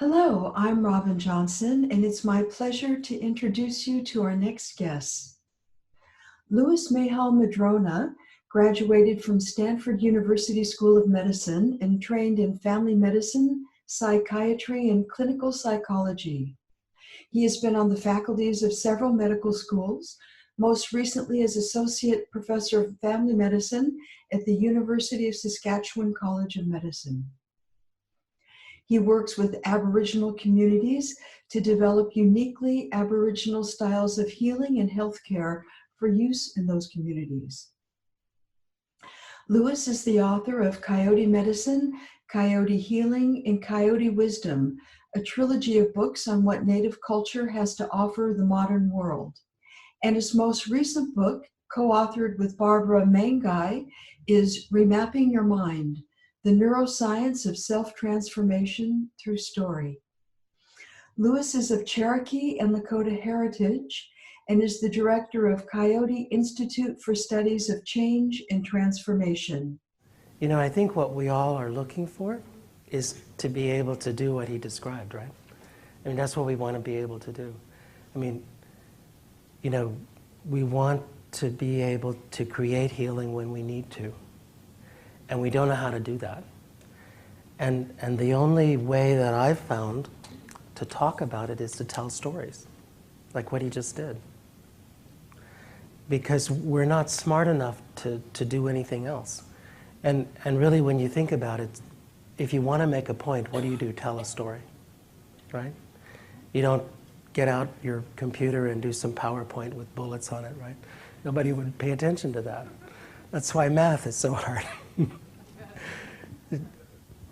Hello, I'm Robin Johnson, and it's my pleasure to introduce you to our next guest. Louis Mehl-Madrona graduated from Stanford University School of Medicine and trained in family medicine, psychiatry, and clinical psychology. He has been on the faculties of several medical schools, most recently as Associate Professor of Family Medicine at the University of Saskatchewan College of Medicine. He works with Aboriginal communities to develop uniquely Aboriginal styles of healing and healthcare for use in those communities. Louis is the author of Coyote Medicine, Coyote Healing, and Coyote Wisdom, a trilogy of books on what Native culture has to offer the modern world. And his most recent book, co-authored with Barbara Mangai, is Remapping Your Mind: The Neuroscience of Self-Transformation Through Story. Louis is of Cherokee and Lakota heritage and is the director of Coyote Institute for Studies of Change and Transformation. You know, I think what we all are looking for is to be able to do what he described, right? I mean, that's what we want to be able to do. I mean, you know, we want to be able to create healing when we need to. And we don't know how to do that. And the only way that I've found to talk about it is to tell stories, like what he just did. Because we're not smart enough to do anything else. And really, when you think about it, if you want to make a point, what do? Tell a story, right? You don't get out your computer and do some PowerPoint with bullets on it, right? Nobody would pay attention to that. That's why math is so hard.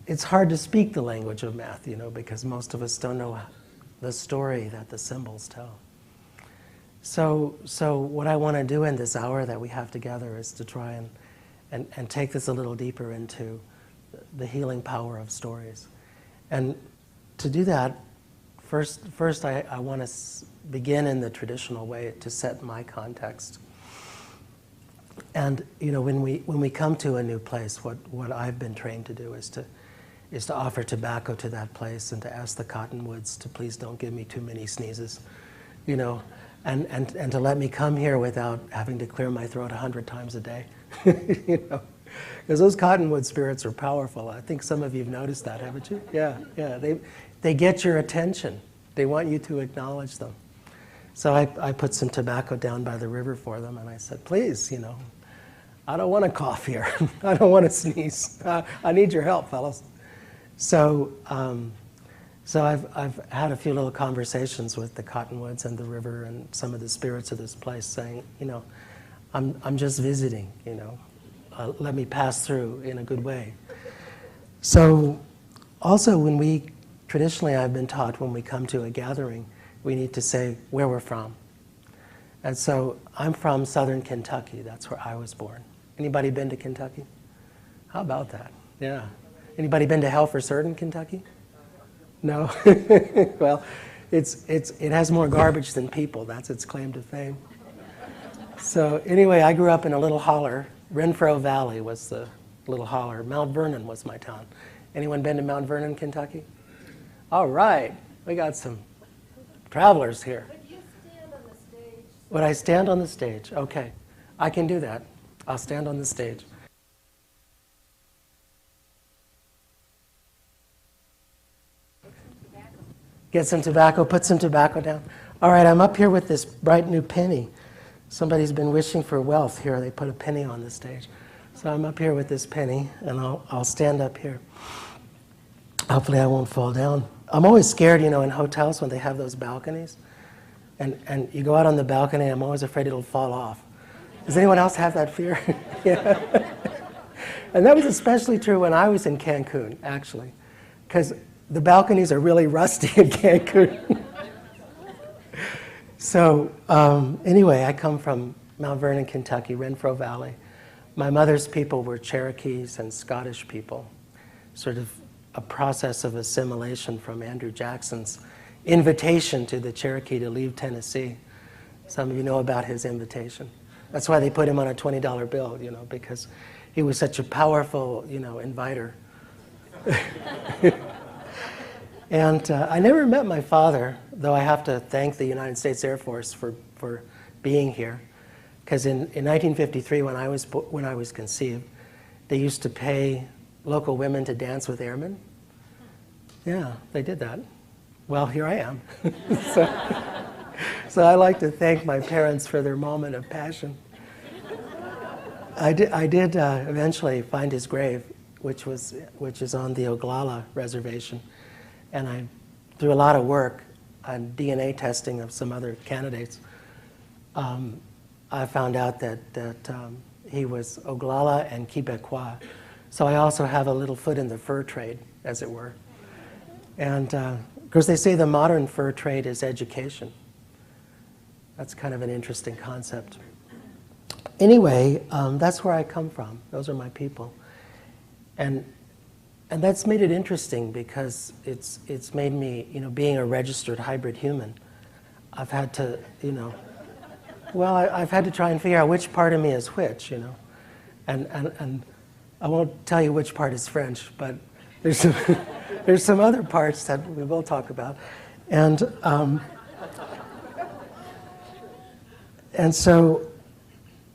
It's hard to speak the language of math, you know, because most of us don't know the story that the symbols tell. So what I want to do in this hour that we have together is to try and take this a little deeper into the healing power of stories. And to do that, first I want to begin in the traditional way to set my context. And you know, when we come to a new place, what I've been trained to do is to offer tobacco to that place and to ask the cottonwoods to please don't give me too many sneezes, you know, and to let me come here without having to clear my throat 100 times a day, you know, because those cottonwood spirits are powerful. I think some of you've noticed that, haven't you? Yeah. They get your attention. They want you to acknowledge them. So I put some tobacco down by the river for them, and I said, please, you know, I don't want to cough here. I don't want to sneeze. I need your help, fellas. So I've had a few little conversations with the cottonwoods and the river and some of the spirits of this place, saying, you know, I'm just visiting, you know. Let me pass through in a good way. So also traditionally I've been taught when we come to a gathering, we need to say where we're from. And so I'm from southern Kentucky. That's where I was born. Anybody been to Kentucky? How about that? Yeah. Anybody been to Hell for Certain, Kentucky? No? Well, it has more garbage than people. That's its claim to fame. So anyway, I grew up in a little holler. Renfro Valley was the little holler. Mount Vernon was my town. Anyone been to Mount Vernon, Kentucky? All right. We got some travelers here. Would you stand on the stage? Would I stand on the stage? Okay. I can do that. I'll stand on the stage. Get some tobacco, put some tobacco down. All right, I'm up here with this bright new penny. Somebody's been wishing for wealth here. They put a penny on the stage. So I'm up here with this penny, and I'll stand up here. Hopefully I won't fall down. I'm always scared, you know, in hotels when they have those balconies. And you go out on the balcony, I'm always afraid it'll fall off. Does anyone else have that fear? Yeah. And that was especially true when I was in Cancun, actually, because the balconies are really rusty in Cancun. So anyway, I come from Mount Vernon, Kentucky, Renfro Valley. My mother's people were Cherokees and Scottish people, sort of a process of assimilation from Andrew Jackson's invitation to the Cherokee to leave Tennessee. Some of you know about his invitation. That's why they put him on a $20 bill, you know, because he was such a powerful, you know, inviter. And I never met my father, though I have to thank the United States Air Force for being here. Because in 1953, when I was conceived, they used to pay local women to dance with airmen. Yeah, they did that. Well, here I am. So I like to thank my parents for their moment of passion. I did eventually find his grave, which is on the Oglala Reservation, and through a lot of work on DNA testing of some other candidates, I found out that he was Oglala and Quebecois. So I also have a little foot in the fur trade, as it were. And of course, they say the modern fur trade is education. That's kind of an interesting concept. Anyway, that's where I come from. Those are my people. And that's made it interesting because it's made me, being a registered hybrid human, I've had to, I've had to try and figure out which part of me is which, And I won't tell you which part is French, but there's some other parts that we will talk about. And so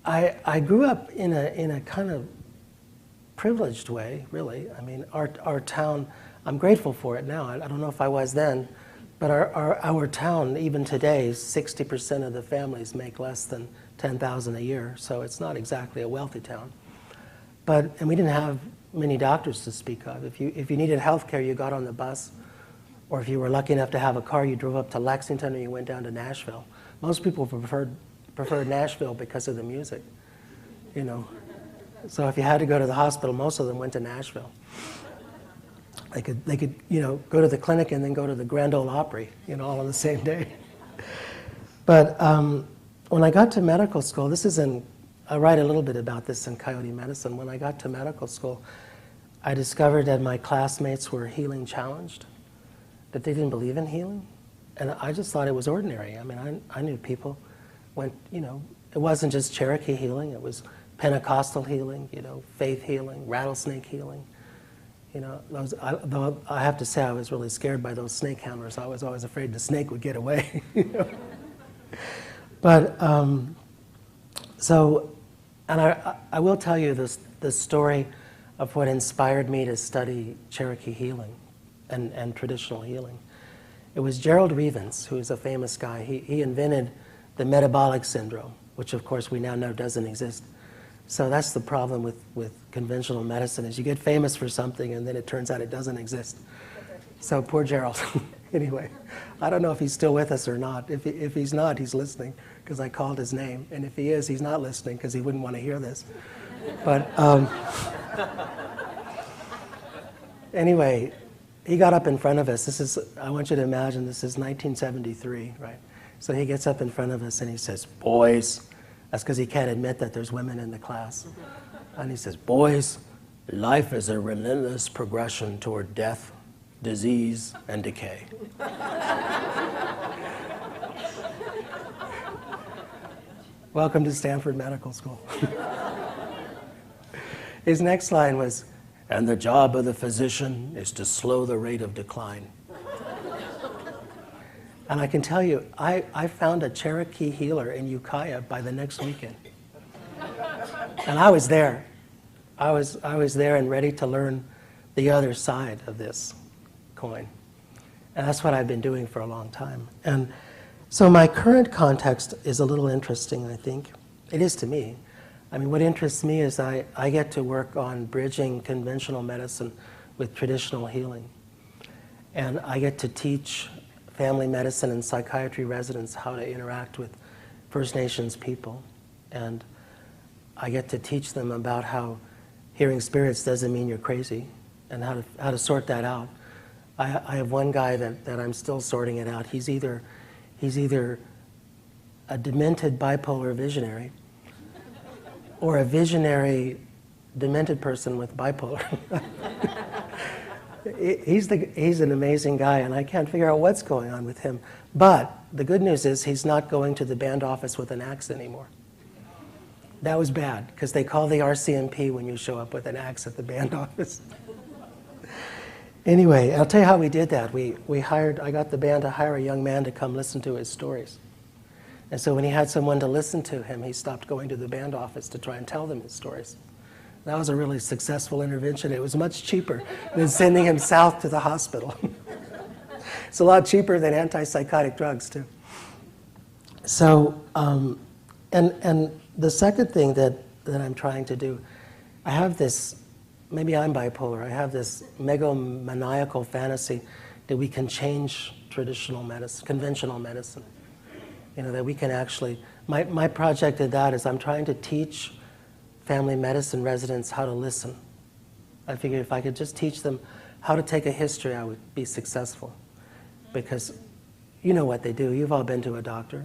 I grew up in a kind of privileged way, really. I mean, our town, I'm grateful for it now. I don't know if I was then, but our town, even today, 60% of the families make less than $10,000 a year, so it's not exactly a wealthy town. And we didn't have many doctors to speak of. If you needed health care, you got on the bus, or if you were lucky enough to have a car, you drove up to Lexington or you went down to Nashville. Most people preferred Nashville because of the music, So if you had to go to the hospital, most of them went to Nashville. They could go to the clinic and then go to the Grand Ole Opry, all on the same day. But when I got to medical school, I write a little bit about this in Coyote Medicine. When I got to medical school, I discovered that my classmates were healing challenged, that they didn't believe in healing. And I just thought it was ordinary. I mean, I knew people went, it wasn't just Cherokee healing, it was Pentecostal healing, faith healing, rattlesnake healing. Though I have to say I was really scared by those snake handlers. I was always afraid the snake would get away. But, and I will tell you the story of what inspired me to study Cherokee healing and traditional healing. It was Gerald Revens, who is a famous guy. He invented the metabolic syndrome, which of course we now know doesn't exist. So that's the problem with conventional medicine, is you get famous for something and then it turns out it doesn't exist. So poor Gerald. Anyway, I don't know if he's still with us or not. If he's not, he's listening, because I called his name. And if he is, he's not listening because he wouldn't want to hear this. But anyway, he got up in front of us. I want you to imagine, this is 1973, right? So he gets up in front of us and he says, "Boys," that's because he can't admit that there's women in the class. And he says, "Boys, life is a relentless progression toward death, disease, and decay." Welcome to Stanford Medical School. His next line was, "And the job of the physician is to slow the rate of decline." And I can tell you, I found a Cherokee healer in Ukiah by the next weekend. And I was there. I was there and ready to learn the other side of this coin. And that's what I've been doing for a long time. And so my current context is a little interesting, I think. It is to me. I mean, what interests me is I get to work on bridging conventional medicine with traditional healing. And I get to teach family medicine and psychiatry residents how to interact with First Nations people. And I get to teach them about how hearing spirits doesn't mean you're crazy, and how to sort that out. I have one guy that I'm still sorting it out. He's either a demented bipolar visionary or a visionary demented person with bipolar. He's an amazing guy, and I can't figure out what's going on with him. But the good news is he's not going to the band office with an axe anymore. That was bad, because they call the RCMP when you show up with an axe at the band office. Anyway, I'll tell you how we did that. I got the band to hire a young man to come listen to his stories. And so when he had someone to listen to him, he stopped going to the band office to try and tell them his stories. That was a really successful intervention. It was much cheaper than sending him south to the hospital. It's a lot cheaper than antipsychotic drugs, too. So, and the second thing that I'm trying to do, I have this, maybe I'm bipolar, I have this megalomaniacal fantasy that we can change traditional medicine, conventional medicine. You know, that we can actually, my project in that is I'm trying to teach family medicine residents how to listen. I figured if I could just teach them how to take a history, I would be successful. Because you know what they do. You've all been to a doctor.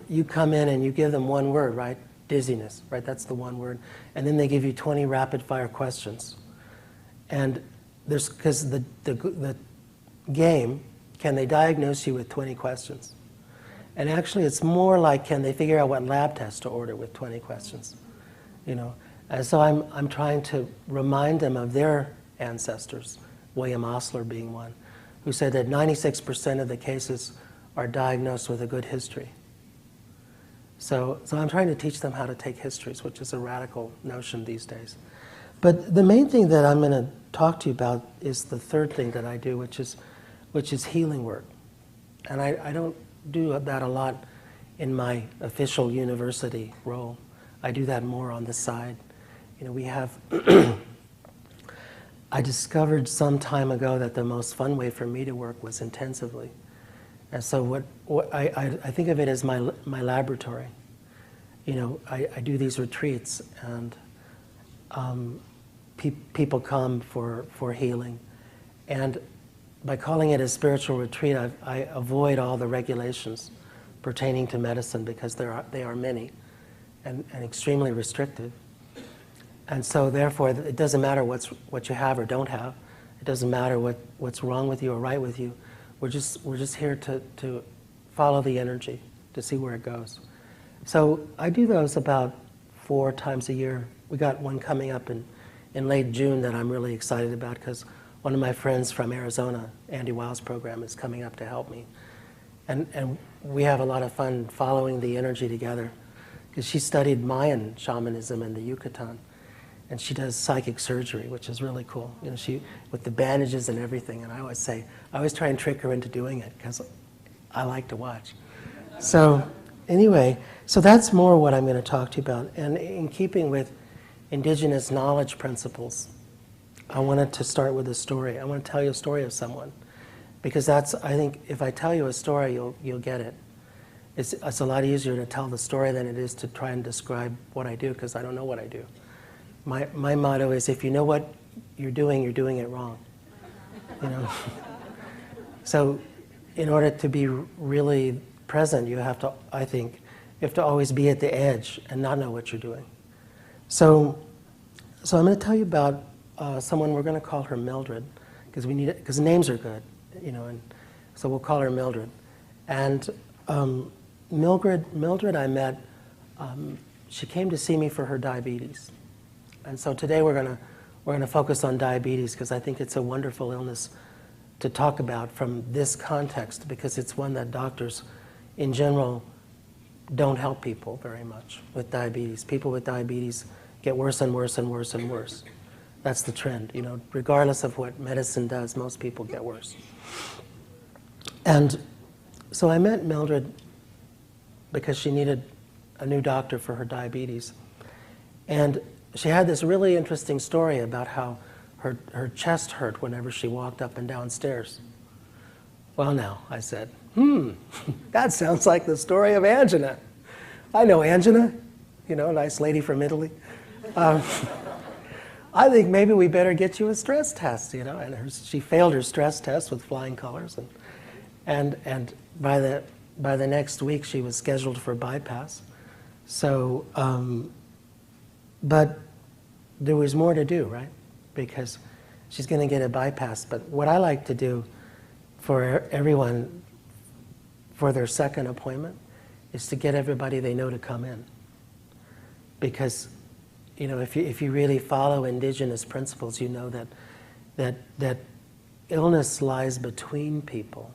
You come in and you give them one word, right? Dizziness, right? That's the one word. And then they give you 20 rapid fire questions. And because the game, can they diagnose you with 20 questions? And actually it's more like, can they figure out what lab test to order with 20 questions? You know, and so I'm trying to remind them of their ancestors, William Osler being one, who said that 96% of the cases are diagnosed with a good history. So I'm trying to teach them how to take histories, which is a radical notion these days. But the main thing that I'm going to talk to you about is the third thing that I do, which is healing work. And I don't do that a lot in my official university role. I do that more on the side. You know, we have, I discovered some time ago that the most fun way for me to work was intensively. And so what I think of it as my laboratory. You know, I do these retreats and people come for healing. And by calling it a spiritual retreat, I avoid all the regulations pertaining to medicine because they are many and extremely restrictive. And so therefore, it doesn't matter what you have or don't have. It doesn't matter what's wrong with you or right with you. We're just here to follow the energy, to see where it goes. So I do those about 4 times a year. We got one coming up in late June that I'm really excited about because one of my friends from Arizona, Andy Weil's program, is coming up to help me. And we have a lot of fun following the energy together because she studied Mayan shamanism in the Yucatan. And she does psychic surgery, which is really cool. You know, she with the bandages and everything. And I always try and trick her into doing it because I like to watch. So anyway, so that's more what I'm going to talk to you about. And in keeping with indigenous knowledge principles, I wanted to start with a story. I want to tell you a story of someone, because I think if I tell you a story, you'll get it. It's a lot easier to tell the story than it is to try and describe what I do, because I don't know what I do. My motto is, if you know what you're doing it wrong. You know. So, in order to be really present, you have to, I think, you have to always be at the edge and not know what you're doing. So I'm going to tell you about someone. We're going to call her Mildred, because because names are good, you know. And so we'll call her Mildred. And Mildred, I met. She came to see me for her diabetes. And so today we're going to focus on diabetes because I think it's a wonderful illness to talk about from this context, because it's one that doctors in general don't help people very much with diabetes. People with diabetes get worse and worse and worse and worse. That's the trend, you know. Regardless of what medicine does, most people get worse. And so I met Mildred because she needed a new doctor for her diabetes. And she had this really interesting story about how her chest hurt whenever she walked up and down stairs. Well, now, I said, that sounds like the story of Angina. I know Angina, you know, a nice lady from Italy. I think maybe we better get you a stress test, you know. And she failed her stress test with flying colors, and by the next week she was scheduled for bypass. So, but there was more to do, right? Because she's going to get a bypass. But what I like to do for everyone for their second appointment is to get everybody they know to come in. Because, you know, if you really follow indigenous principles, you know that illness lies between people,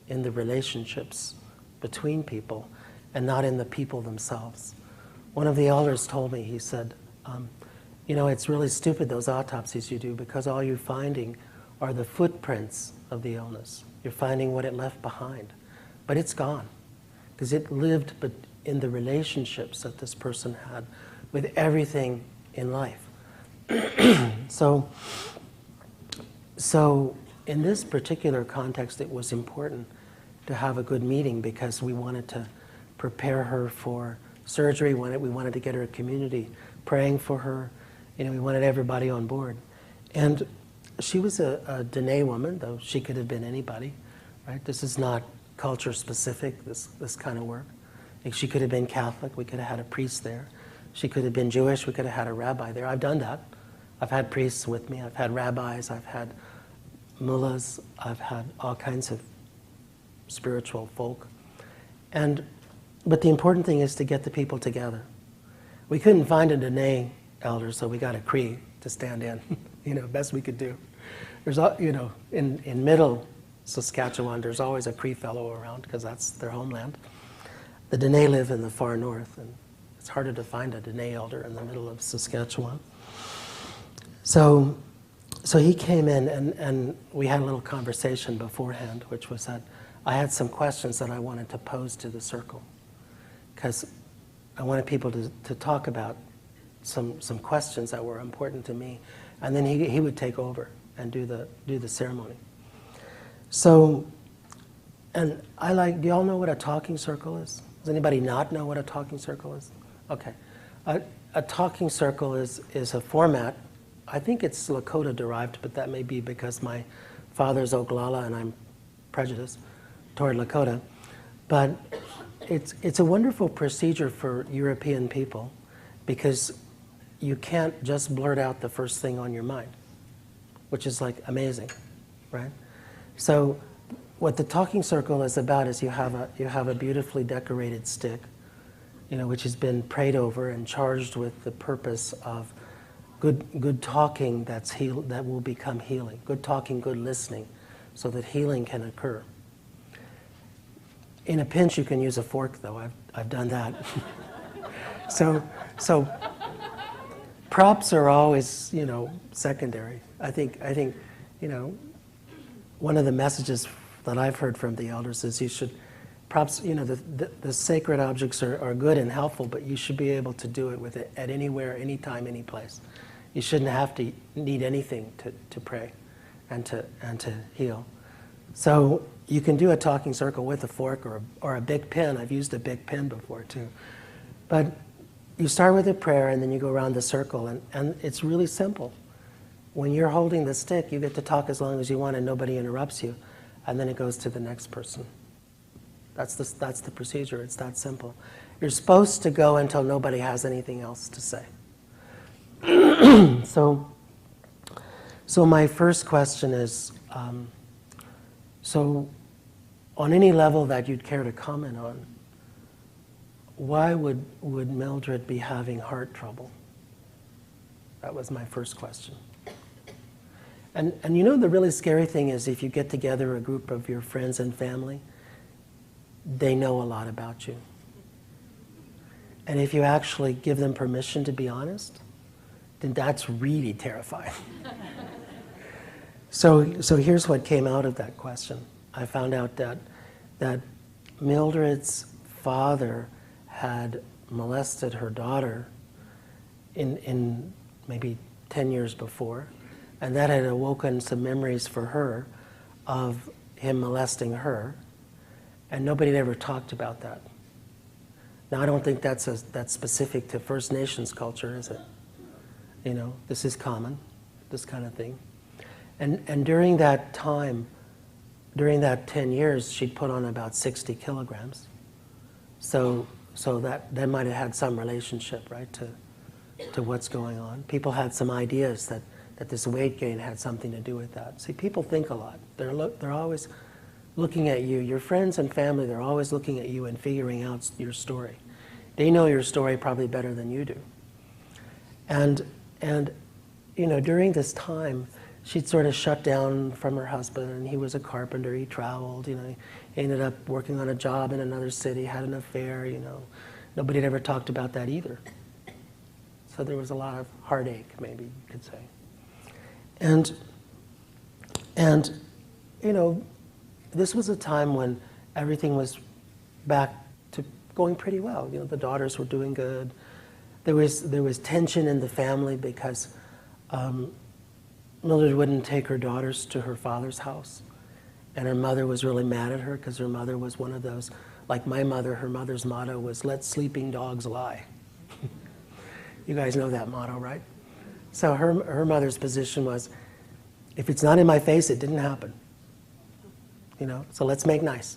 in the relationships between people, and not in the people themselves. One of the elders told me, he said, it's really stupid, those autopsies you do, because all you're finding are the footprints of the illness. You're finding what it left behind. But it's gone, because it lived but in the relationships that this person had with everything in life. So in this particular context, it was important to have a good meeting because we wanted to prepare her for surgery. We wanted to get her a community praying for her. We wanted everybody on board. And she was a Dene woman, though she could have been anybody, right? This is not culture specific, this kind of work. She could have been Catholic, we could have had a priest there. She could have been Jewish, we could have had a rabbi there. I've done that. I've had priests with me, I've had rabbis, I've had mullahs, I've had all kinds of spiritual folk. But the important thing is to get the people together. We couldn't find a Dene elder, so we got a Cree to stand in, best we could do. There's, in middle Saskatchewan, there's always a Cree fellow around because that's their homeland. The Dene live in the far north, and it's harder to find a Dene elder in the middle of Saskatchewan. So he came in, and we had a little conversation beforehand, which was that I had some questions that I wanted to pose to the circle, because I wanted people to talk about some questions that were important to me, and then he would take over and do the ceremony. So, and do y'all know what a talking circle is? Does anybody not know what a talking circle is? Okay. A talking circle is a format. I think it's Lakota derived, but that may be because my father's Oglala and I'm prejudiced toward Lakota. But it's a wonderful procedure for European people because you can't just blurt out the first thing on your mind, which is like amazing, right? So what the talking circle is about is you have a beautifully decorated stick, which has been prayed over and charged with the purpose of good talking that will become healing. Good talking, good listening, so that healing can occur. In a pinch, you can use a fork, though. I've done that. So props are always, secondary. I think, one of the messages that I've heard from the elders is you should, props, the sacred objects are good and helpful, but you should be able to do it with it at anywhere, anytime, any place. You shouldn't have to need anything to pray and to heal. So you can do a talking circle with a fork or a big pin. I've used a big pin before too. But you start with a prayer and then you go around the circle, and it's really simple. When you're holding the stick, you get to talk as long as you want and nobody interrupts you, and then it goes to the next person. That's the procedure. It's that simple. You're supposed to go until nobody has anything else to say. So my first question is, so on any level that you'd care to comment on, why would Mildred be having heart trouble? That was my first question. And the really scary thing is if you get together a group of your friends and family, they know a lot about you. And if you actually give them permission to be honest, then that's really terrifying. So here's what came out of that question. I found out that Mildred's father had molested her daughter in maybe 10 years before, and that had awoken some memories for her of him molesting her, and nobody had ever talked about that. Now, I don't think that's specific to First Nations culture, is it? This is common, this kind of thing. And during that time, during that 10 years, she'd put on about 60 kilograms. So that might have had some relationship, right, to what's going on. People had some ideas that this weight gain had something to do with that. See, people think a lot. They're always looking at you. Your friends and family, they're always looking at you and figuring out your story. They know your story probably better than you do. And during this time, she'd sort of shut down from her husband, and he was a carpenter. He traveled, you know. He ended up working on a job in another city, had an affair, you know. Nobody had ever talked about that either. So there was a lot of heartache, maybe you could say. And you know, this was a time when everything was back to going pretty well. You know, the daughters were doing good. There was tension in the family because Mildred wouldn't take her daughters to her father's house. And her mother was really mad at her because her mother was one of those, like my mother, her mother's motto was, "Let sleeping dogs lie." You guys know that motto, right? So her mother's position was, if it's not in my face, it didn't happen. You know, so let's make nice.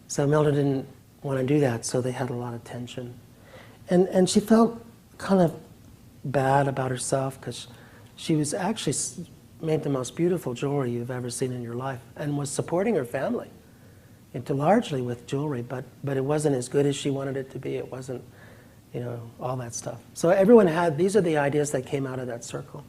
So Mildred didn't want to do that, so they had a lot of tension. And she felt kind of bad about herself because she was actually made the most beautiful jewelry you've ever seen in your life and was supporting her family into largely with jewelry, but it wasn't as good as she wanted it to be. It wasn't, you know, all that stuff. So everyone had, these are the ideas that came out of that circle.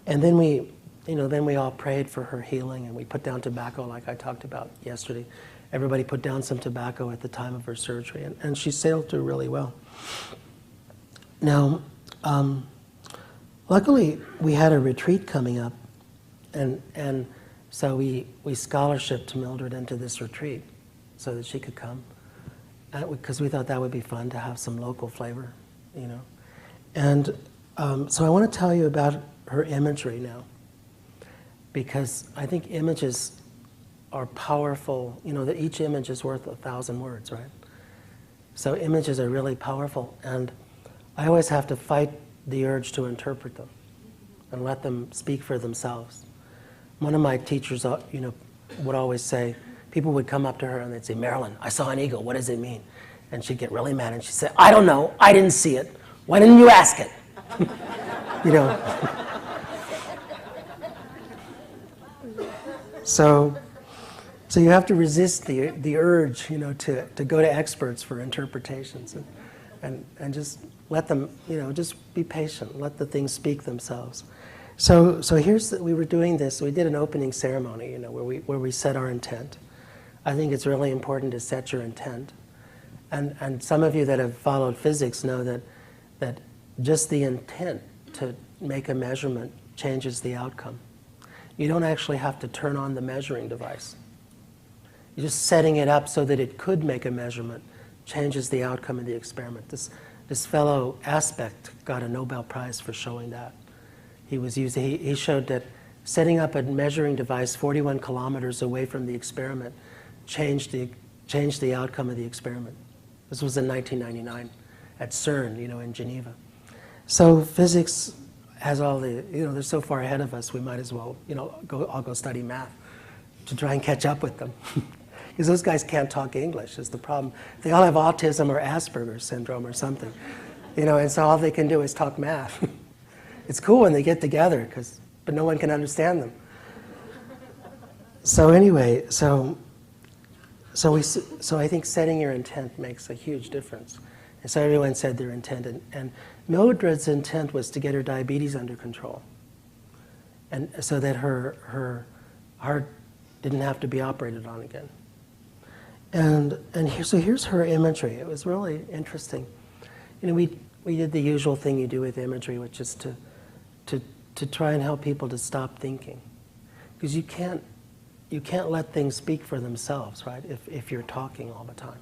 And then we all prayed for her healing, and we put down tobacco like I talked about yesterday. Everybody put down some tobacco at the time of her surgery, and she sailed through really well. Now, luckily, we had a retreat coming up, and so we scholarshiped Mildred into this retreat so that she could come, because we thought that would be fun to have some local flavor, you know. And so I want to tell you about her imagery now, because I think images are powerful. You know, that each image is worth 1,000 words, right? So images are really powerful, and I always have to fight the urge to interpret them and let them speak for themselves. One of my teachers, you know, would always say, people would come up to her and they'd say, "Marilyn, I saw an eagle, what does it mean?" And she'd get really mad and she'd say, "I don't know, I didn't see it. Why didn't you ask it?" You know. So you have to resist the urge, you know, to go to experts for interpretations, and just let them, you know, just be patient, let the things speak themselves. So we were doing this. We did an opening ceremony, you know, where we set our intent. I think it's really important to set your intent, and some of you that have followed physics know that just the intent to make a measurement changes the outcome. You don't actually have to turn on the measuring device. You're just setting it up so that it could make a measurement changes the outcome of the experiment. This fellow Aspect got a Nobel Prize for showing that. He showed that setting up a measuring device 41 kilometers away from the experiment changed the outcome of the experiment. This was in 1999 at CERN, you know, in Geneva. So physics has all the, you know, they're so far ahead of us, we might as well, you know, I'll go study math to try and catch up with them. Because those guys can't talk English is the problem. They all have autism or Asperger's syndrome or something. You know, and so all they can do is talk math. It's cool when they get together, but no one can understand them. So anyway, so I think setting your intent makes a huge difference. And so everyone said their intent, and Mildred's intent was to get her diabetes under control, and so that her heart didn't have to be operated on again. So here's her imagery. It was really interesting. You know, we did the usual thing you do with imagery, which is to try and help people to stop thinking, because you can't let things speak for themselves, right? If you're talking all the time,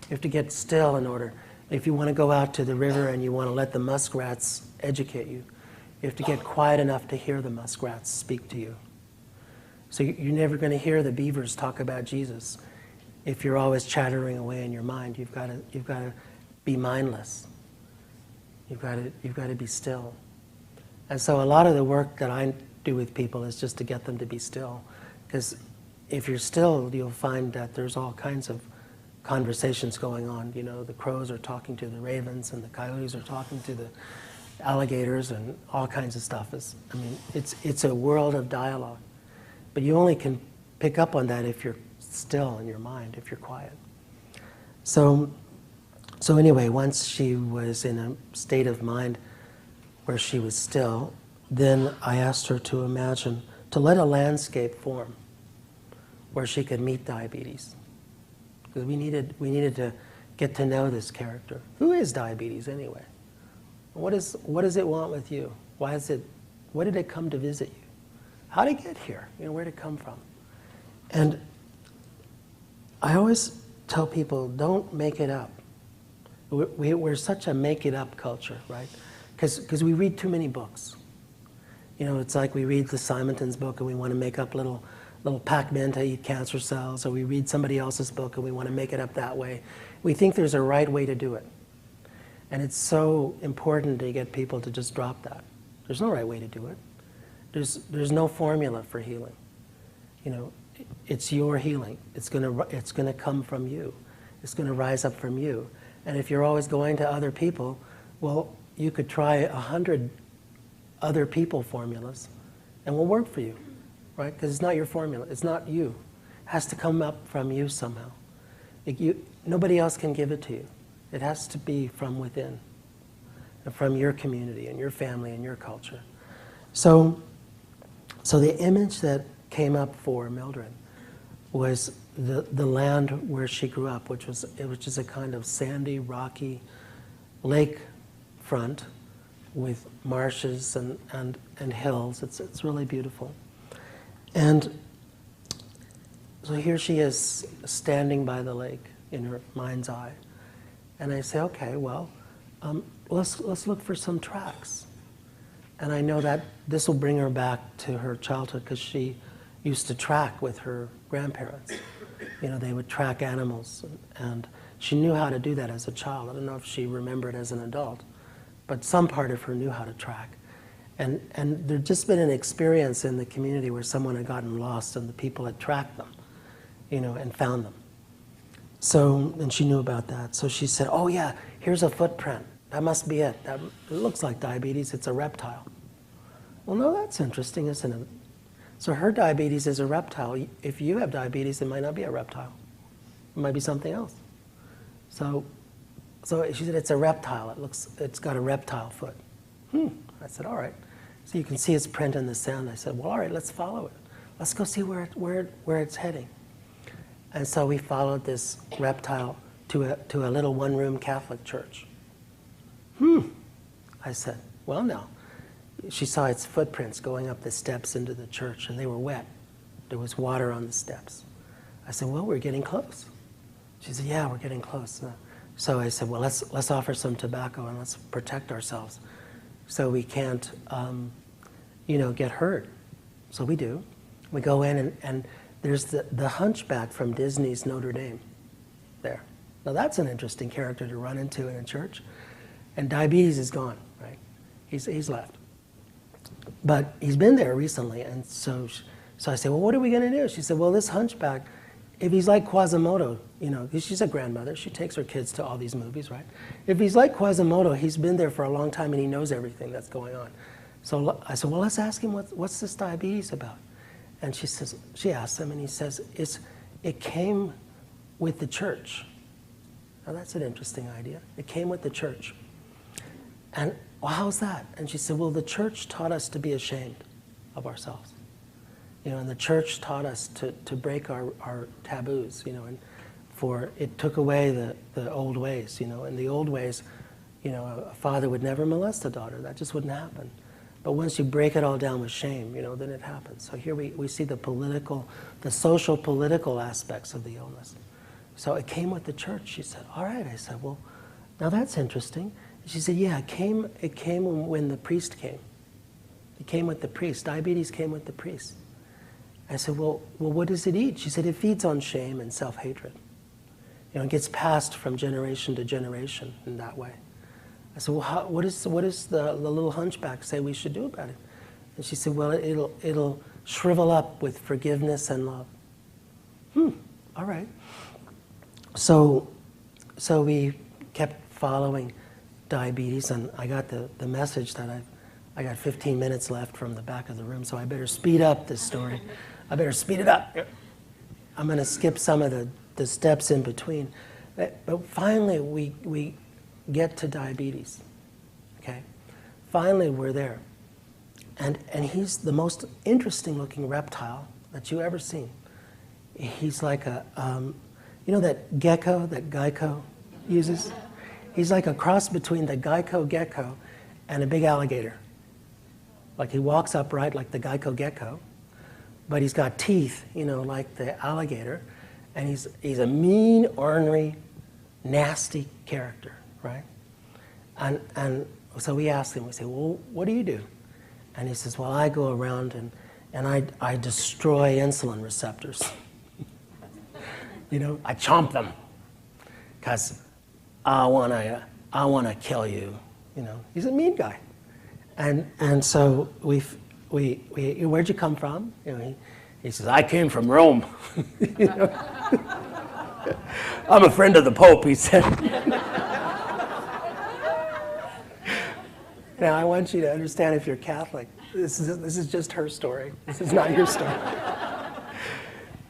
you have to get still in order. If you want to go out to the river and you want to let the muskrats educate you, you have to get quiet enough to hear the muskrats speak to you. So you're never going to hear the beavers talk about Jesus if you're always chattering away in your mind. You've got to be mindless. You've got to be still. And so a lot of the work that I do with people is just to get them to be still, because if you're still, you'll find that there's all kinds of conversations going on. You know, the crows are talking to the ravens, and the coyotes are talking to the alligators, and all kinds of stuff. It's a world of dialogue. But you only can pick up on that if you're still in your mind, if you're quiet. So anyway, once she was in a state of mind where she was still, then I asked her to imagine, to let a landscape form where she could meet diabetes. Because we needed to get to know this character. Who is diabetes anyway? What does it want with you? What did it come to visit you? How did it get here? Where did it come from? And I always tell people, don't make it up. We're such a make it up culture, right? Because we read too many books. It's like we read the Simonton's book and we want to make up little Pac-Men to eat cancer cells, or we read somebody else's book and we want to make it up that way. We think there's a right way to do it. And it's so important to get people to just drop that. There's no right way to do it. There's no formula for healing. It's your healing. It's gonna come from you. It's gonna rise up from you. And if you're always going to other people, well, you could try 100 other people formulas and will work for you, right? Because it's not your formula. It's not you. It has to come up from you somehow. Nobody else can give it to you. It has to be from within, and from your community and your family and your culture. So the image that came up for Mildred was the land where she grew up, which is a kind of sandy, rocky lake front with marshes and hills. It's really beautiful. And so here she is standing by the lake in her mind's eye. And I say, okay, well, let's look for some tracks. And I know that this will bring her back to her childhood because she used to track with her grandparents. They would track animals, and she knew how to do that as a child. I don't know if she remembered as an adult, but some part of her knew how to track. And there'd just been an experience in the community where someone had gotten lost and the people had tracked them, and found them. So, and she knew about that. So she said, oh yeah, here's a footprint. That must be it. It looks like diabetes. It's a reptile. Well, no, that's interesting, isn't it? So her diabetes is a reptile. If you have diabetes, it might not be a reptile. It might be something else. So she said, it's a reptile. It's got a reptile foot. I said, all right. So you can see its print in the sand. I said, well, all right, let's follow it. Let's go see where it's heading. And so we followed this reptile to a little one-room Catholic church. I said, well, no. She saw its footprints going up the steps into the church, and they were wet. There was water on the steps. I said, well, we're getting close. She said, yeah, we're getting close. So I said, well, let's offer some tobacco and let's protect ourselves so we can't, get hurt. So we do. We go in, and there's the hunchback from Disney's Notre Dame there. Now that's an interesting character to run into in a church. And diabetes is gone, right? He's left. But he's been there recently, and so I said, well, what are we going to do? She said, well, this hunchback, if he's like Quasimodo, 'cause she's a grandmother, she takes her kids to all these movies, right? If he's like Quasimodo, he's been there for a long time and he knows everything that's going on. So I said, well, let's ask him what's this diabetes about? And she asks him, and he says, it came with the church. Now that's an interesting idea. It came with the church. And well, how's that? And she said, well, the church taught us to be ashamed of ourselves. And the church taught us to break our taboos, and it took away the old ways, In the old ways, a father would never molest a daughter. That just wouldn't happen. But once you break it all down with shame, then it happens. So here we see the social political aspects of the illness. So it came with the church. She said, all right. I said, well, now that's interesting. She said, yeah, it came when the priest came. It came with the priest. Diabetes came with the priest. I said, well, what does it eat? She said, it feeds on shame and self-hatred. It gets passed from generation to generation in that way. I said, well, what does the little hunchback say we should do about it? And she said, well, it'll shrivel up with forgiveness and love. All right. So we kept following diabetes, and I got the message that I got 15 minutes left from the back of the room, so I better speed up this story. I better speed it up. I'm going to skip some of the steps in between. But finally, we get to diabetes. Okay? Finally, we're there. and he's the most interesting looking reptile that you ever seen. He's like a, you know that gecko that Geico uses? He's like a cross between the Geico gecko and a big alligator. Like he walks upright like the Geico gecko, but he's got teeth, you know, like the alligator, and he's a mean, ornery, nasty character, right? And so we asked him, we say, well, what do you do? And he says, well, I go around and I destroy insulin receptors. You know, I chomp them because I wanna kill you. You know, he's a mean guy. And so we where'd you come from? You know, he says, I came from Rome. You know? I'm a friend of the Pope, he said. Now, I want you to understand, if you're Catholic, this is just her story. This is not your story.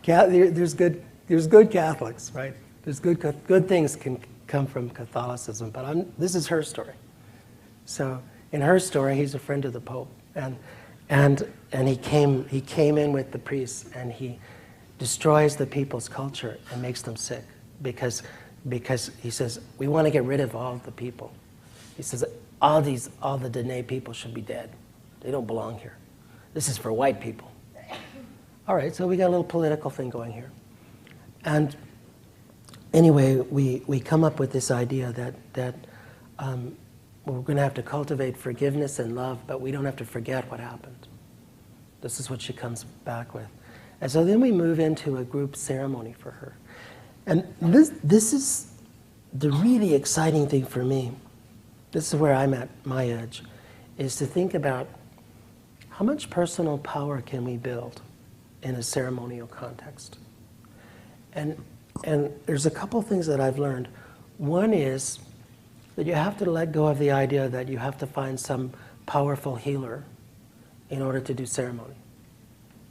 There's good Catholics, right? There's good things can come from Catholicism, but this is her story. So in her story, he's a friend of the Pope, and he came in with the priests, and he destroys the people's culture and makes them sick because he says, we want to get rid of all the people. He says, all the Dene people should be dead. They don't belong here. This is for white people. All right, so we got a little political thing going here. And anyway, we come up with this idea that we're going to have to cultivate forgiveness and love, but we don't have to forget what happened. This is what she comes back with. And so then we move into a group ceremony for her. And this is the really exciting thing for me. This is where I'm at my edge, is to think about how much personal power can we build in a ceremonial context. And there's a couple things that I've learned. One is that you have to let go of the idea that you have to find some powerful healer in order to do ceremony.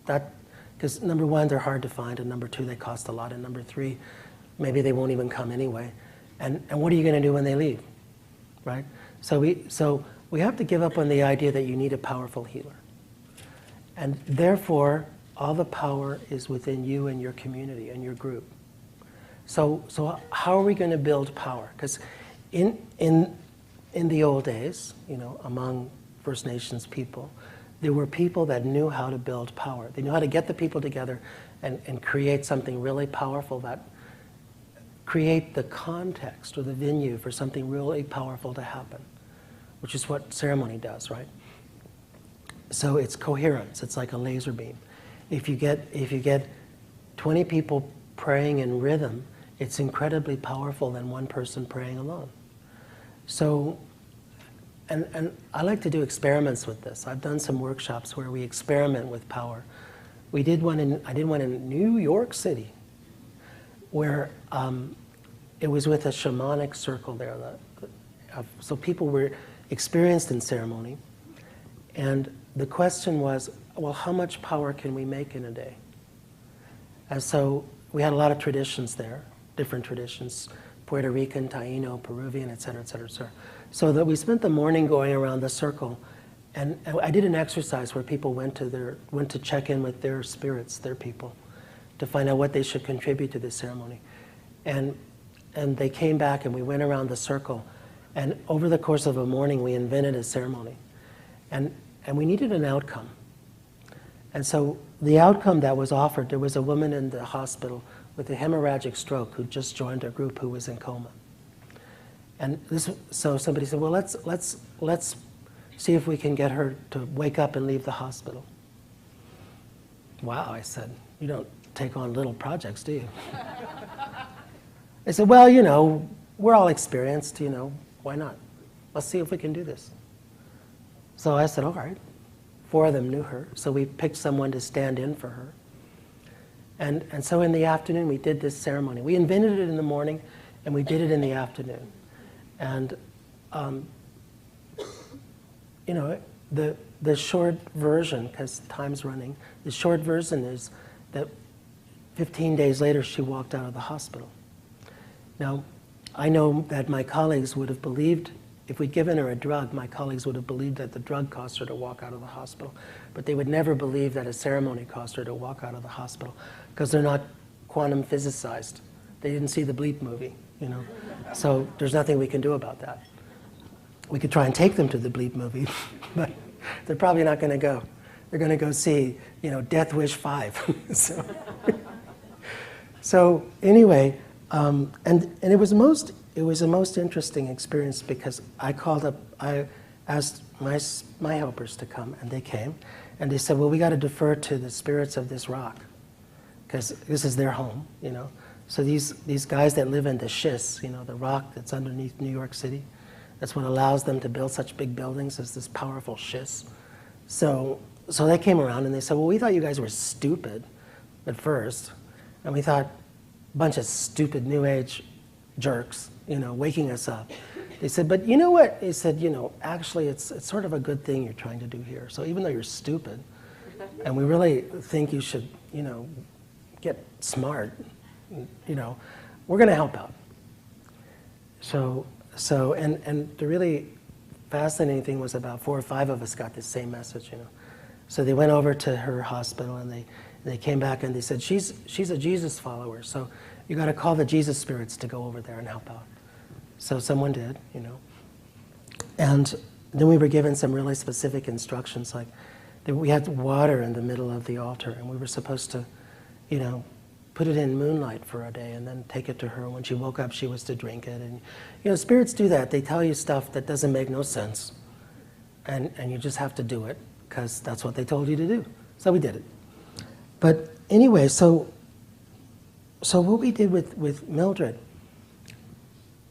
Because number one, they're hard to find, and number two, they cost a lot, and number three, maybe they won't even come anyway. And what are you going to do when they leave, right? So we have to give up on the idea that you need a powerful healer. And therefore, all the power is within you and your community and your group. So how are we going to build power? Because in the old days, you know, among First Nations people, there were people that knew how to build power. They knew how to get the people together and create something really powerful, that create the context or the venue for something really powerful to happen, which is what ceremony does, right? So it's coherence. It's like a laser beam. If you get 20 people praying in rhythm, it's incredibly powerful than one person praying alone. So, and I like to do experiments with this. I've done some workshops where we experiment with power. I did one in New York City, where it was with a shamanic circle there. So people were experienced in ceremony, and the question was, well, how much power can we make in a day? And so we had a lot of traditions there, different traditions, Puerto Rican, Taino, Peruvian, et cetera, et cetera, et cetera. So that we spent the morning going around the circle, and I did an exercise where people went to check in with their spirits, their people, to find out what they should contribute to this ceremony. And they came back, and we went around the circle, and over the course of a morning, we invented a ceremony. And we needed an outcome. And so the outcome that was offered, there was a woman in the hospital with a hemorrhagic stroke who just joined our group who was in coma. And so somebody said, well, let's see if we can get her to wake up and leave the hospital. Wow, I said, you don't take on little projects, do you? They said, well, you know, we're all experienced, you know, why not? Let's see if we can do this. So I said, all right. 4 of them knew her, so we picked someone to stand in for her. And so in the afternoon, we did this ceremony. We invented it in the morning, and we did it in the afternoon. And, you know, the short version, because time's running, the short version is that 15 days later, she walked out of the hospital. Now, I know that my colleagues would have believed if we'd given her a drug, my colleagues would have believed that the drug caused her to walk out of the hospital. But they would never believe that a ceremony caused her to walk out of the hospital, because they're not quantum physicized. They didn't see the Bleep movie, you know. So there's nothing we can do about that. We could try and take them to the Bleep movie, but they're probably not going to go. They're going to go see, you know, Death Wish 5. So anyway, and it was a most interesting experience, because I asked my helpers to come, and they came, and they said, well, we got to defer to the spirits of this rock, because this is their home, you know. So these guys that live in the schists, you know, the rock that's underneath New York City, that's what allows them to build such big buildings, is this powerful schist. So they came around and they said, well, we thought you guys were stupid at first, and we thought a bunch of stupid New Age jerks, you know, waking us up. They said, but you know what? They said, you know, actually it's sort of a good thing you're trying to do here. So even though you're stupid, and we really think you should, you know, get smart, you know, we're going to help out. So and the really fascinating thing was about 4 or 5 of us got the same message, you know. So they went over to her hospital, and they came back and they said, she's a Jesus follower, so you got to call the Jesus spirits to go over there and help out. So someone did, you know. And then we were given some really specific instructions, like that we had water in the middle of the altar, and we were supposed to, you know, put it in moonlight for a day and then take it to her. When she woke up, she was to drink it. And, you know, spirits do that. They tell you stuff that doesn't make no sense. And you just have to do it, because that's what they told you to do. So we did it. But anyway, so what we did with Mildred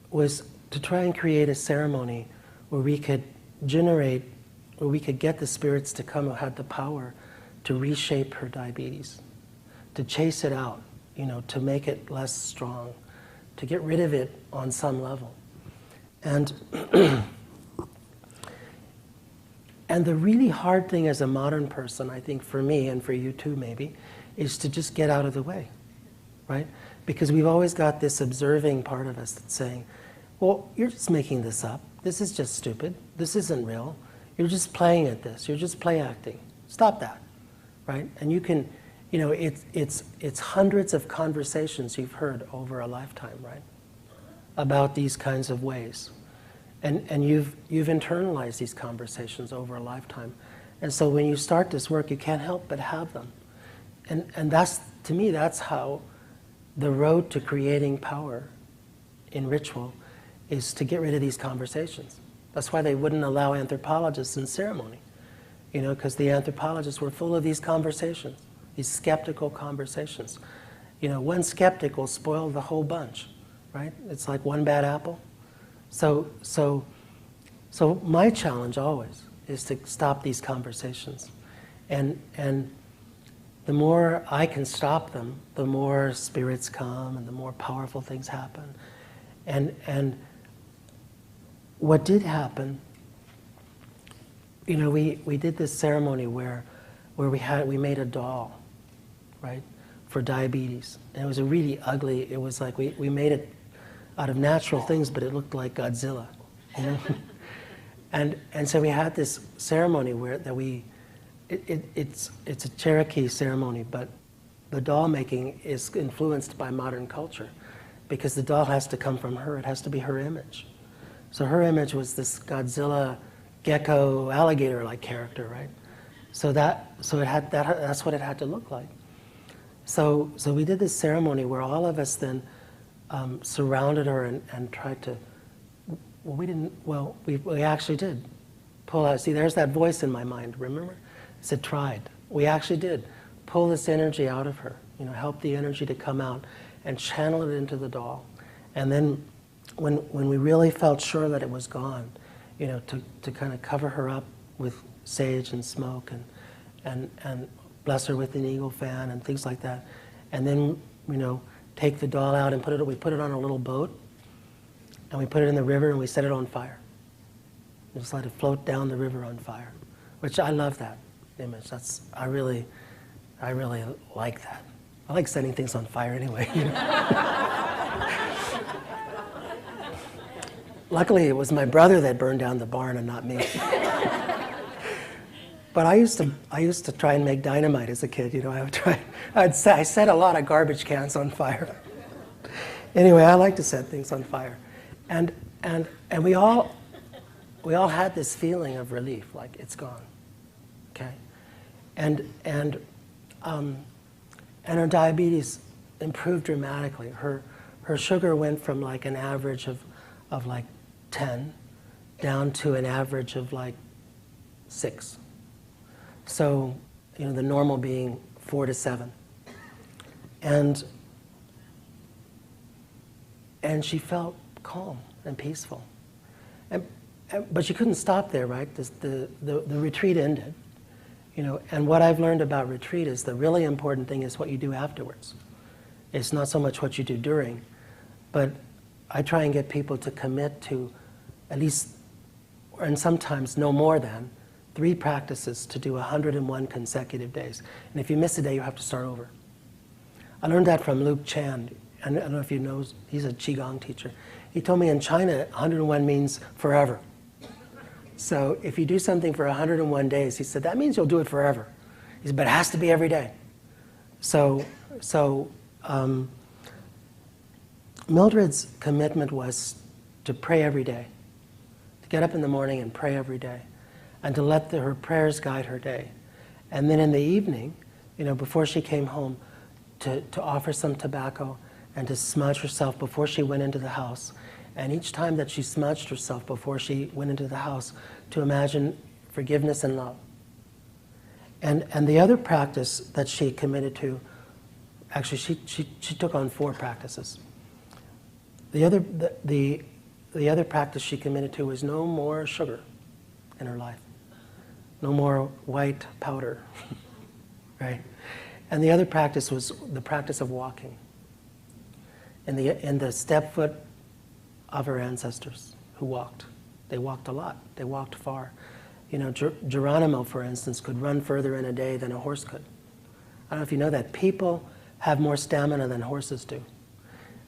was to try and create a ceremony where we could get the spirits to come who had the power to reshape her diabetes, to chase it out, you know, to make it less strong, to get rid of it on some level. And and the really hard thing as a modern person, I think for me and for you too maybe, is to just get out of the way, right? Because we've always got this observing part of us that's saying, well, you're just making this up. This is just stupid. This isn't real. You're just playing at this. You're just play acting. Stop that, right? And you can, you know, it's hundreds of conversations you've heard over a lifetime, right? About these kinds of ways. And you've internalized these conversations over a lifetime. And so when you start this work, you can't help but have them. And that's, to me, that's how the road to creating power in ritual is, to get rid of these conversations. That's why they wouldn't allow anthropologists in ceremony, you know, because the anthropologists were full of these conversations, these skeptical conversations. You know, one skeptic will spoil the whole bunch, right? It's like one bad apple. So my challenge always is to stop these conversations. And the more I can stop them, the more spirits come and the more powerful things happen. And what did happen, you know, we did this ceremony where we made a doll, right, for diabetes. And it was a really ugly, it was like we made it out of natural things, but it looked like Godzilla, you know? and so we had this ceremony where it's a Cherokee ceremony, but the doll making is influenced by modern culture, because the doll has to come from her. It has to be her image. So her image was this Godzilla, gecko, alligator-like character, right? That's what it had to look like. So we did this ceremony where all of us then surrounded her and tried to. We actually did pull out. See, there's that voice in my mind. Remember, I said tried. We actually did pull this energy out of her. You know, help the energy to come out and channel it into the doll. And then when we really felt sure that it was gone, you know, to kind of cover her up with sage and smoke and bless her with an eagle fan and things like that. And then, you know, take the doll out and we put it on a little boat, and we put it in the river and we set it on fire. We just let it float down the river on fire, which I love that image. I really like that. I like setting things on fire anyway, you know. Luckily, it was my brother that burned down the barn and not me. But I used to try and make dynamite as a kid. You know, I set a lot of garbage cans on fire. Anyway, I like to set things on fire, and we all had this feeling of relief, like it's gone, okay, and her diabetes improved dramatically. Her sugar went from like an average of like 10 down to an average of like 6. So, you know, the normal being 4 to 7. And she felt calm and peaceful. But she couldn't stop there, right? The retreat ended. You know, and what I've learned about retreat is the really important thing is what you do afterwards. It's not so much what you do during, but I try and get people to commit to at least, and sometimes no more than, 3 practices to do 101 consecutive days. And if you miss a day, you have to start over. I learned that from Luke Chan. I don't know if you know, he's a Qigong teacher. He told me in China, 101 means forever. So if you do something for 101 days, he said, that means you'll do it forever. He said, but it has to be every day. So Mildred's commitment was to pray every day, to get up in the morning and pray every day, and to let her prayers guide her day. And then in the evening, you know, before she came home, to offer some tobacco and to smudge herself before she went into the house. And each time that she smudged herself before she went into the house, to imagine forgiveness and love. And the other practice that she committed to, actually she took on 4 practices. The other practice she committed to was no more sugar in her life. No more white powder, right? And the other practice was the practice of walking in the step foot of her ancestors who walked. They walked a lot. They walked far. You know, Geronimo, for instance, could run further in a day than a horse could. I don't know if you know that. People have more stamina than horses do.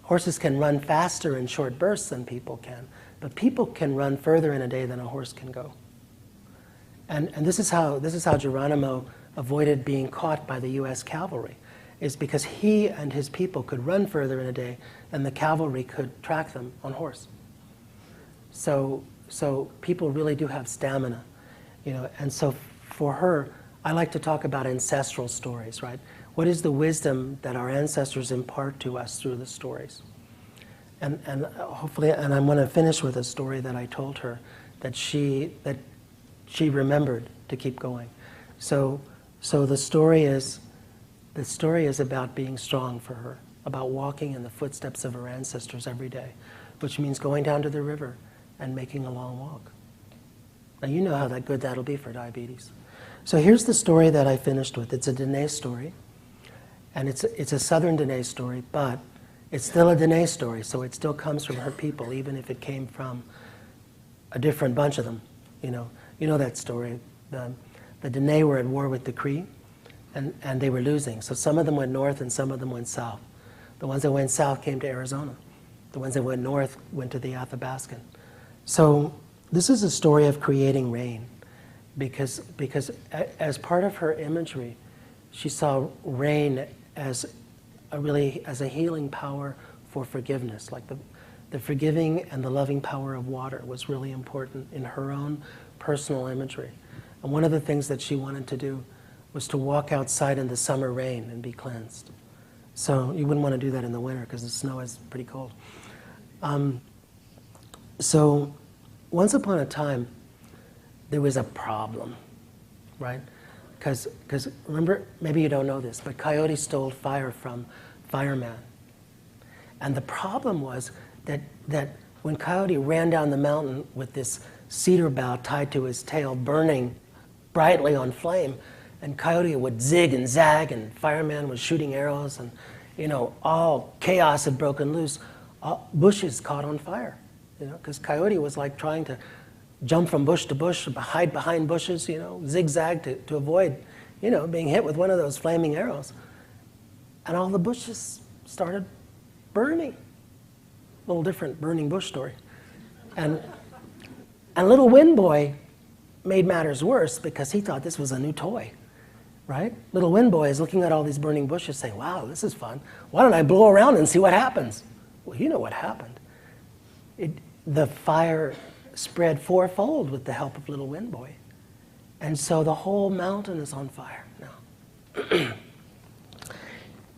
Horses can run faster in short bursts than people can, but people can run further in a day than a horse can go. And this is how Geronimo avoided being caught by the U.S. cavalry, is because he and his people could run further in a day than the cavalry could track them on horse. So people really do have stamina, you know. And so for her, I like to talk about ancestral stories, right? What is the wisdom that our ancestors impart to us through the stories? And hopefully, and I'm going to finish with a story that I told her that she remembered to keep going. So the story is about being strong for her, about walking in the footsteps of her ancestors every day, which means going down to the river and making a long walk. Now you know how good that'll be for diabetes. So here's the story that I finished with. It's a Dene story, and it's a Southern Dene story, but it's still a Dene story, so it still comes from her people, even if it came from a different bunch of them. You know that story. The Dene were at war with the Cree, and they were losing. So some of them went north and some of them went south. The ones that went south came to Arizona. The ones that went north went to the Athabascan. So this is a story of creating rain, because as part of her imagery, she saw rain as a healing power for forgiveness. Like the forgiving and the loving power of water was really important in her own personal imagery. And one of the things that she wanted to do was to walk outside in the summer rain and be cleansed. So you wouldn't want to do that in the winter because the snow is pretty cold. So once upon a time, there was a problem, right? Because remember, maybe you don't know this, but Coyote stole fire from Fireman. And the problem was that when Coyote ran down the mountain with this cedar bough tied to his tail, burning brightly on flame, and Coyote would zig and zag, and Fireman was shooting arrows, and all chaos had broken loose. Bushes caught on fire, because Coyote was like trying to jump from bush to bush, hide behind bushes, zigzag to avoid, being hit with one of those flaming arrows. And all the bushes started burning. A little different burning bush story. And little Wind Boy made matters worse because he thought this was a new toy, right? Little Wind Boy is looking at all these burning bushes saying, wow, this is fun. Why don't I blow around and see what happens? Well, you know what happened. The fire spread fourfold with the help of Little Wind Boy. And so the whole mountain is on fire now.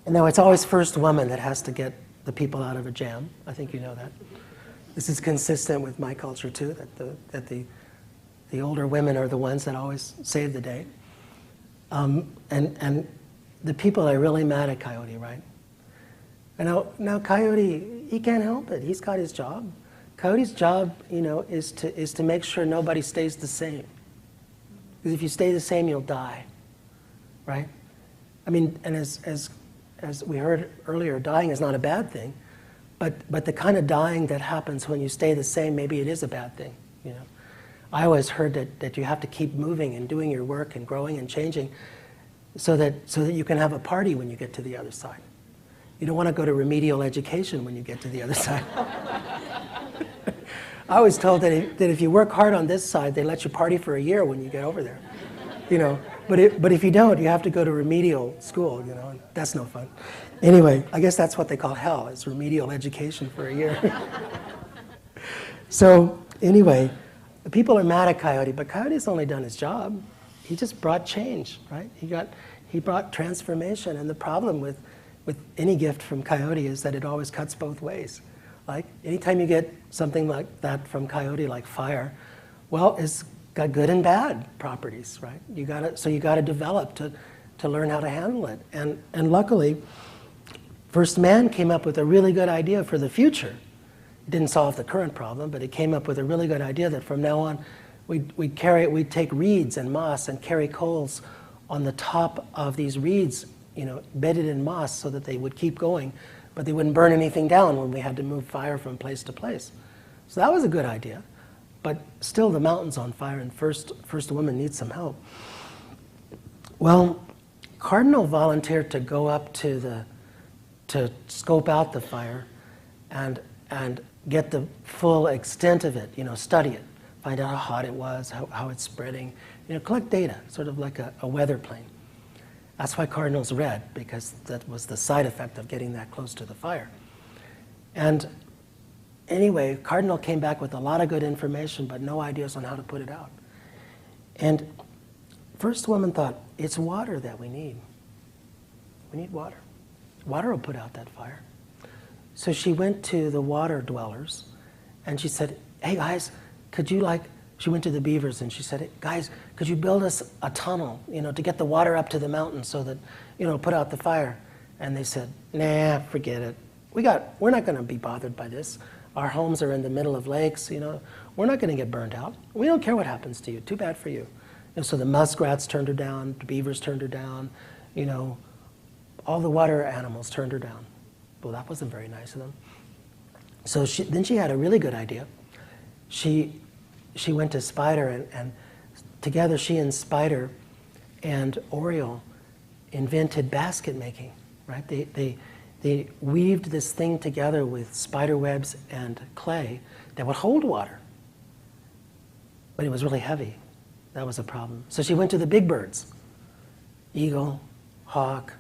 And now it's always first woman that has to get the people out of a jam. I think you know that. This is consistent with my culture too, that the older women are the ones that always save the day. And the people are really mad at Coyote, right? And now Coyote, he can't help it. He's got his job. Coyote's job, is to make sure nobody stays the same. Because if you stay the same, you'll die, right? I mean, and as we heard earlier, dying is not a bad thing, but the kind of dying that happens when you stay the same, maybe it is a bad thing, I always heard that you have to keep moving and doing your work and growing and changing so that you can have a party when you get to the other side. You don't want to go to remedial education when you get to the other side. I was told that if you work hard on this side, they let you party for a year when you get over there. But if you don't, you have to go to remedial school, and that's no fun. Anyway, I guess that's what they call hell, is remedial education for a year. So anyway, the people are mad at Coyote, but Coyote's only done his job. He just brought change, right? He brought transformation, and the problem with any gift from Coyote is that it always cuts both ways. Like, anytime you get something like that from Coyote, like fire, well, it's got good and bad properties, right? You gotta develop to learn how to handle it. And luckily, first man came up with a really good idea for the future. It didn't solve the current problem, but it came up with a really good idea that from now on, we'd take reeds and moss and carry coals on the top of these reeds, bedded in moss so that they would keep going, but they wouldn't burn anything down when we had to move fire from place to place. So that was a good idea, but still the mountain's on fire and first woman needs some help. Well, Cardinal volunteered to go up to scope out the fire and get the full extent of it, study it, find out how hot it was, how it's spreading, collect data, sort of like a weather plane. That's why Cardinal's red, because that was the side effect of getting that close to the fire. And anyway, Cardinal came back with a lot of good information, but no ideas on how to put it out. And first woman thought, it's water that we need. We need water. Water will put out that fire. So she went to the water dwellers, and she said, hey guys, she went to the beavers and she said, hey, guys, could you build us a tunnel, to get the water up to the mountain so that, put out the fire? And they said, nah, forget it. We're not going to be bothered by this. Our homes are in the middle of lakes, we're not going to get burned out. We don't care what happens to you. Too bad for you. And so the muskrats turned her down, the beavers turned her down, all the water animals turned her down. Well, that wasn't very nice of them. So then she had a really good idea. She went to Spider, and together she and Spider and Oriole invented basket making, right? They weaved this thing together with spider webs and clay that would hold water. But it was really heavy. That was a problem. So she went to the big birds, eagle, hawk,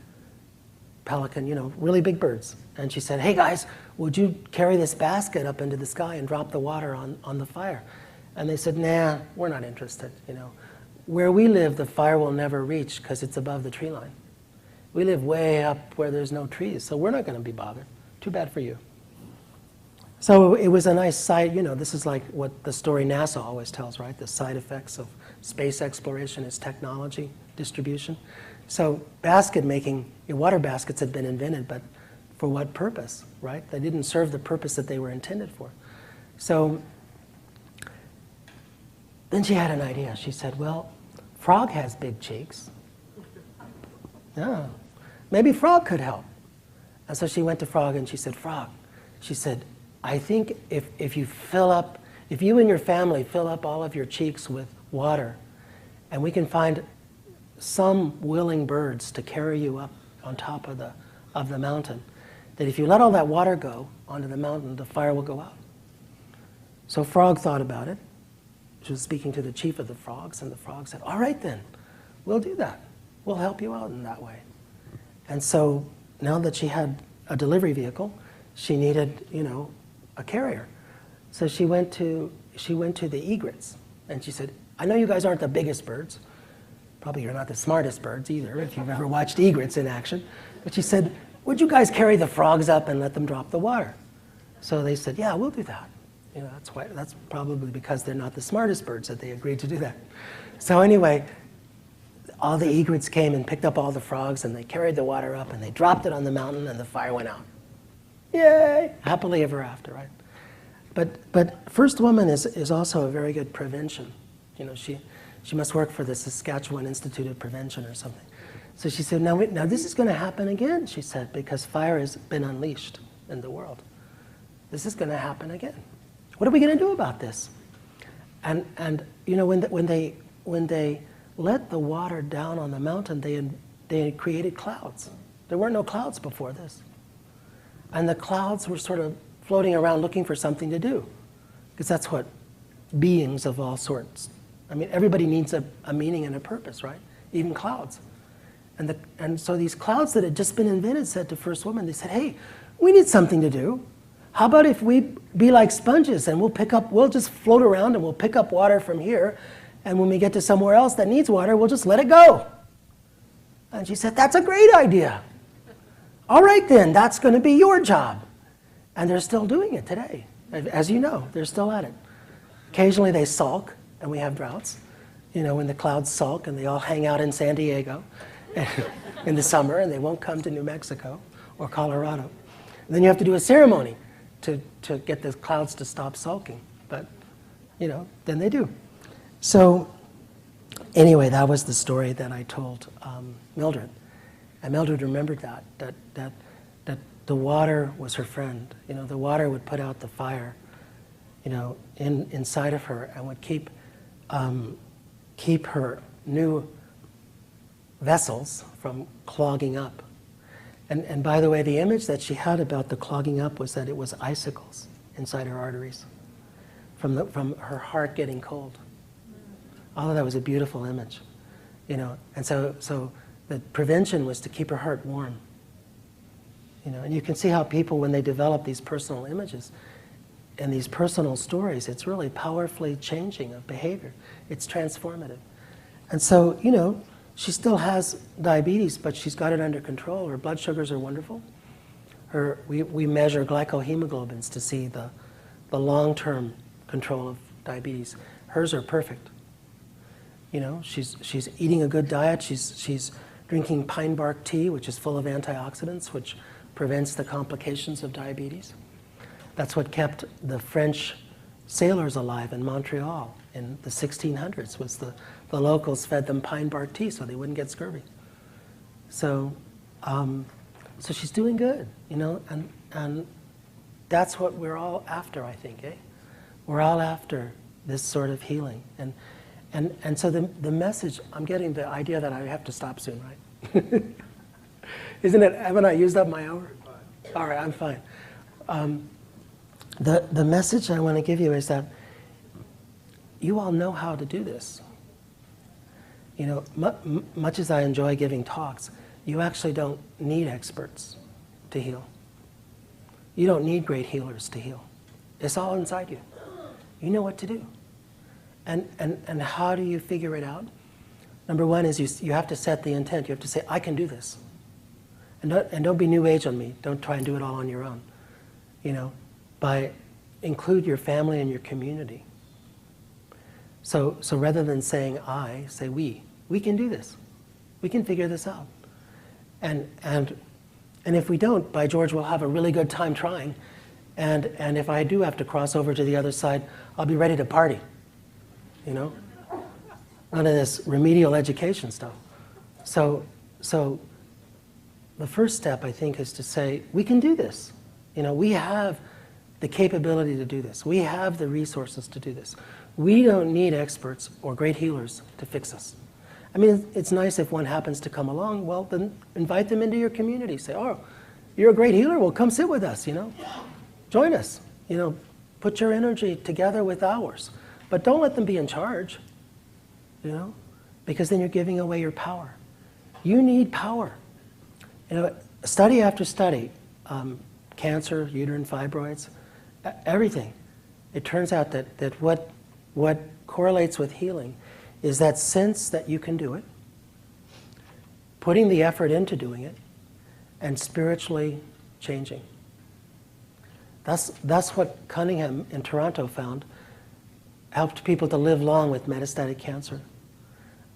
pelican, really big birds. And she said, hey guys, would you carry this basket up into the sky and drop the water on the fire? And they said, nah, we're not interested, Where we live, the fire will never reach because it's above the tree line. We live way up where there's no trees, so we're not going to be bothered. Too bad for you. So it was a nice side, this is like what the story NASA always tells, right? The side effects of space exploration is technology distribution. So basket making, water baskets had been invented, but for what purpose, right? They didn't serve the purpose that they were intended for. So then she had an idea. She said, well, Frog has big cheeks. Yeah, maybe Frog could help. And so she went to Frog and she said, Frog, she said, I think if you and your family fill up all of your cheeks with water, and we can find some willing birds to carry you up on top of the mountain, that if you let all that water go onto the mountain, the fire will go out. So Frog thought about it. She was speaking to the chief of the frogs, and the frog said, all right then, we'll do that. We'll help you out in that way. And so now that she had a delivery vehicle, she needed, a carrier. So she went to the egrets, and she said, I know you guys aren't the biggest birds. Probably you're not the smartest birds either, if you've ever watched egrets in action. But she said, would you guys carry the frogs up and let them drop the water? So they said, yeah, we'll do that. That's probably because they're not the smartest birds that they agreed to do that. So anyway, all the egrets came and picked up all the frogs, and they carried the water up, and they dropped it on the mountain, and the fire went out. Yay! Happily ever after, right? But First Woman is also a very good prevention. She must work for the Saskatchewan Institute of Prevention or something. So she said, now this is going to happen again, she said, because fire has been unleashed in the world. This is going to happen again. What are we going to do about this? And when they let the water down on the mountain, they had created clouds. There weren't no clouds before this. And the clouds were sort of floating around looking for something to do, because that's what beings of all sorts. I mean, everybody needs a meaning and a purpose, right? Even clouds. And so these clouds that had just been invented said to First Woman, they said, hey, we need something to do. How about if we be like sponges and we'll just float around and we'll pick up water from here, and when we get to somewhere else that needs water, we'll just let it go. And she said, that's a great idea. All right then, that's going to be your job. And they're still doing it today. As you know, they're still at it. Occasionally they sulk, and we have droughts. When the clouds sulk and they all hang out in San Diego in the summer, and they won't come to New Mexico or Colorado. And then you have to do a ceremony to get the clouds to stop sulking. But, then they do. So anyway, that was the story that I told Mildred. And Mildred remembered that the water was her friend. The water would put out the fire, inside of her, and would keep her new vessels from clogging up. And by the way, the image that she had about the clogging up was that it was icicles inside her arteries from her heart getting cold. Oh, that was a beautiful image, And so the prevention was to keep her heart warm. And you can see how people, when they develop these personal images and these personal stories, it's really powerfully changing of behavior. It's transformative. And so, she still has diabetes, but she's got it under control. Her blood sugars are wonderful. We measure glycohemoglobins to see the long-term control of diabetes. Hers are perfect. She's eating a good diet. She's drinking pine bark tea, which is full of antioxidants, which prevents the complications of diabetes. That's what kept the French sailors alive in Montreal in the 1600s, was the locals fed them pine bark tea so they wouldn't get scurvy. So she's doing good, and that's what we're all after, I think, eh? We're all after this sort of healing. And so the message, I'm getting the idea that I have to stop soon, right? Isn't it, haven't I used up my hour? All right, I'm fine. The message I want to give you is that you all know how to do this. Much as I enjoy giving talks, you actually don't need experts to heal. You don't need great healers to heal. It's all inside you. You know what to do. And how do you figure it out? Number one is you have to set the intent. You have to say, I can do this. And don't be new age on me. Don't try and do it all on your own. Include your family and your community. So rather than saying I, say we. We can do this. We can figure this out. And if we don't, by George, we'll have a really good time trying. And if I do have to cross over to the other side, I'll be ready to party. None of this remedial education stuff. So the first step, I think, is to say, we can do this. We have the capability to do this. We have the resources to do this. We don't need experts or great healers to fix us. I mean, it's nice if one happens to come along. Well, then invite them into your community. Say, oh, you're a great healer? Well, come sit with us, Join us. Put your energy together with ours. But don't let them be in charge, you know, because then you're giving away your power. You need power. You know, study after study, cancer, uterine fibroids, everything. It turns out that what correlates with healing is that sense that you can do it, putting the effort into doing it, and spiritually changing. That's what Cunningham in Toronto found, helped people to live long with metastatic cancer.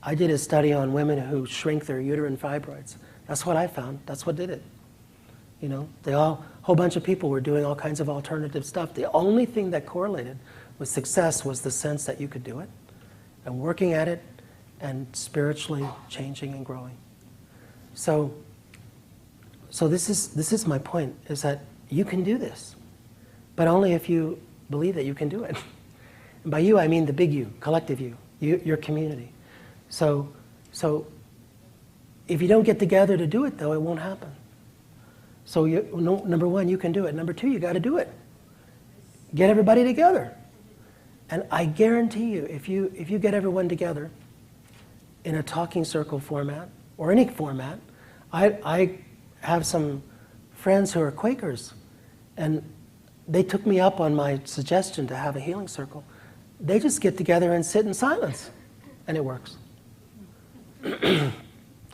I did a study on women who shrink their uterine fibroids. That's what I found. That's what did it. You know, a whole bunch of people were doing all kinds of alternative stuff. The only thing that correlated with success was the sense that you could do it, and working at it, and spiritually changing and growing. So this is my point, is that you can do this, but only if you believe that you can do it. And by you, I mean the big you, collective you, your community. So if you don't get together to do it, though, it won't happen. So number one, you can do it. Number two, you got to do it. Get everybody together. And I guarantee you, if you get everyone together in a talking circle format, or any format, I have some friends who are Quakers, and they took me up on my suggestion to have a healing circle. They just get together and sit in silence, and it works.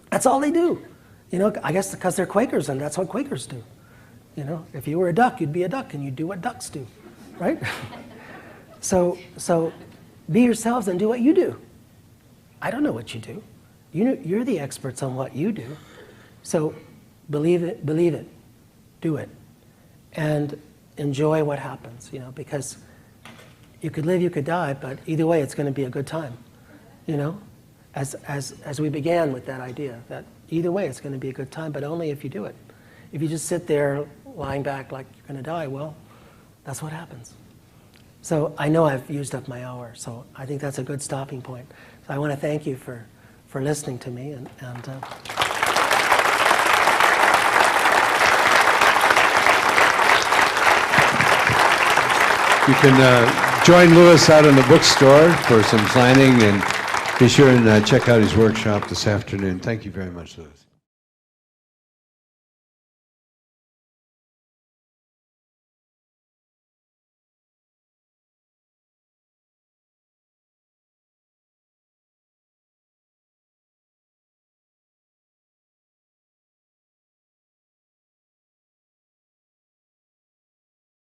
That's all they do. You know, I guess because they're Quakers, and that's what Quakers do. You know, if you were a duck, you'd be a duck, and you'd do what ducks do, right? So be yourselves and do what you do. I don't know what you do. You're the experts on what you do. So believe it, do it, and enjoy what happens, you know, because you could live, you could die, but either way, it's going to be a good time, you know, as we began with that idea, that either way, it's going to be a good time, but only if you do it. If you just sit there lying back like you're going to die, well, that's what happens. So I know I've used up my hour, so I think that's a good stopping point. So I want to thank you for listening to me, and you can join Louis out in the bookstore for some signing, and be sure and check out his workshop this afternoon. Thank you very much, Louis.